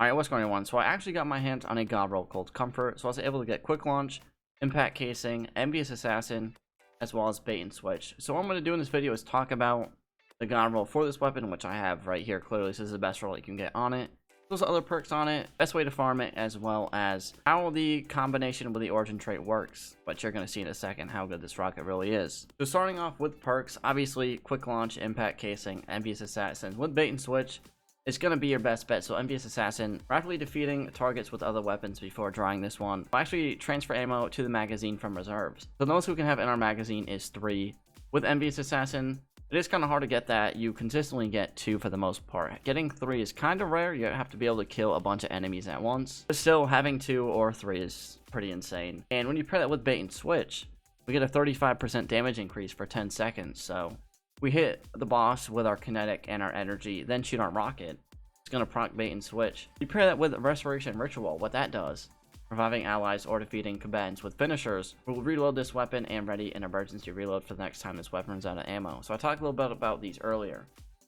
Alright, what's going on? So I actually got my hands on a god roll called Comfort, so I was able to get Quick Launch, Impact Casing, Envious Assassin, as well as Bait and Switch. So what I'm going to do in this video is talk about the god roll for this weapon, which I have right here clearly. This is the best roll you can get on it. There's other perks on it, best way to farm it, as well as how the combination with the origin trait works, but you're going to see in a second how good this rocket really is. So starting off with perks, obviously Quick Launch, Impact Casing, Envious Assassin. With Bait and Switch, it's going to be your best bet. So Envious Assassin, rapidly defeating targets with other weapons before drawing this one. We'll actually transfer ammo to the magazine from reserves. So the most we can have in our magazine is 3. With Envious Assassin, it is kind of hard to get that. You consistently get 2 for the most part. Getting 3 is kind of rare. You have to be able to kill a bunch of enemies at once. But still, having 2 or 3 is pretty insane. And when you pair that with Bait and Switch, we get a 35% damage increase for 10 seconds. So we hit the boss with our kinetic and our energy, then shoot our rocket. It's going to proc Bait and Switch. You pair that with Restoration Ritual. What that does, reviving allies or defeating combatants with finishers, will reload this weapon and ready an emergency reload for the next time this weapon runs out of ammo. So I talked a little bit about these earlier.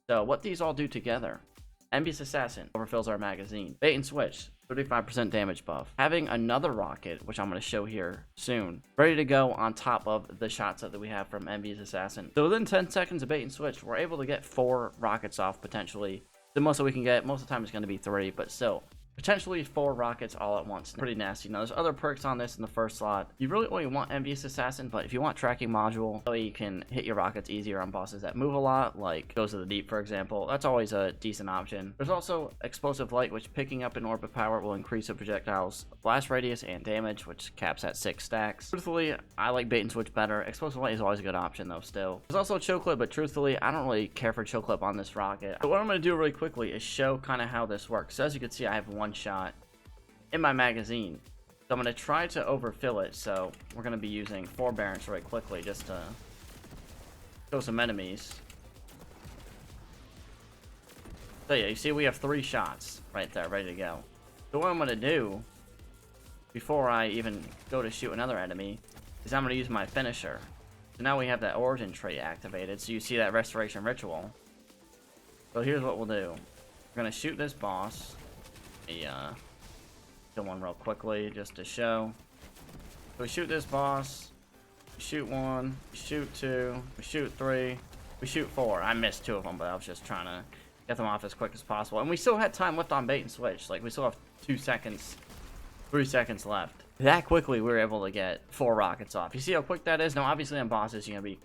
So what these all do together: Envious Assassin overfills our magazine. Bait and Switch, 35% damage buff. Having another rocket, which I'm going to show here soon, ready to go on top of the shots that we have from Envious Assassin. So within 10 seconds of Bait and Switch, we're able to get 4 rockets off potentially. The most that we can get, most of the time, is going to be 3, but still, potentially 4 rockets all at once. Pretty nasty. Now, there's other perks on this in the first slot. You really only want Envious Assassin, but if you want Tracking Module, so you can hit your rockets easier on bosses that move a lot, like Goes to the Deep, for example, that's always a decent option. There's also Explosive Light, which picking up in orbit power will increase a projectile's blast radius and damage, which caps at 6 stacks. Truthfully, I like Bait and Switch better. Explosive Light is always a good option, though, still. There's also Chill Clip, but truthfully, I don't really care for Chill Clip on this rocket. But what I'm going to do really quickly is show kind of how this works. So as you can see, I have 1 shot in my magazine, so I'm going to try to overfill it. So we're going to be using Forbearance really quickly just to kill some enemies. So yeah, you see we have 3 shots right there ready to go. So what I'm going to do before I even go to shoot another enemy is I'm going to use my finisher. So now we have that origin trait activated, so you see that Restoration Ritual. So here's what we'll do. We're going to shoot this boss. Kill one real quickly just to show. So we shoot this boss, we shoot 1, we shoot 2, we shoot 3, we shoot 4. I missed 2 of them, but I was just trying to get them off as quick as possible. And we still had time left on Bait and Switch. Like, we still have 2 seconds, 3 seconds left. That quickly we were able to get 4 rockets off. You see how quick that is? Now obviously on bosses you're gonna be,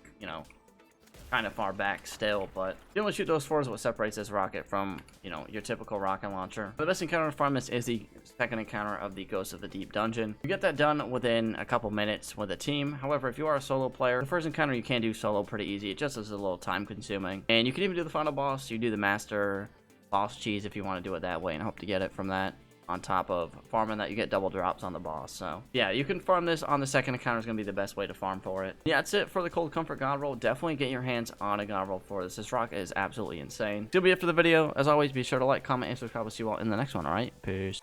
kind of far back still, but you only shoot those 4 is what separates this rocket from, your typical rocket launcher. The best encounter from this is the second encounter of the Ghost of the Deep dungeon. You get that done within a couple minutes with a team. However, if you are a solo player, the first encounter you can do solo pretty easy. It just is a little time consuming, and you can even do the final boss. You do the master boss cheese if you want to do it that way and hope to get it from that, on top of farming that. You get double drops on the boss. So yeah, you can farm this on the second encounter. Is going to be the best way to farm for it. Yeah, that's it for the Cold Comfort god roll. Definitely get your hands on a god roll for this. This rocket is absolutely insane. That'll be it for the video. As always, be sure to like, comment, and subscribe. We'll see you all in the next one. All right, peace.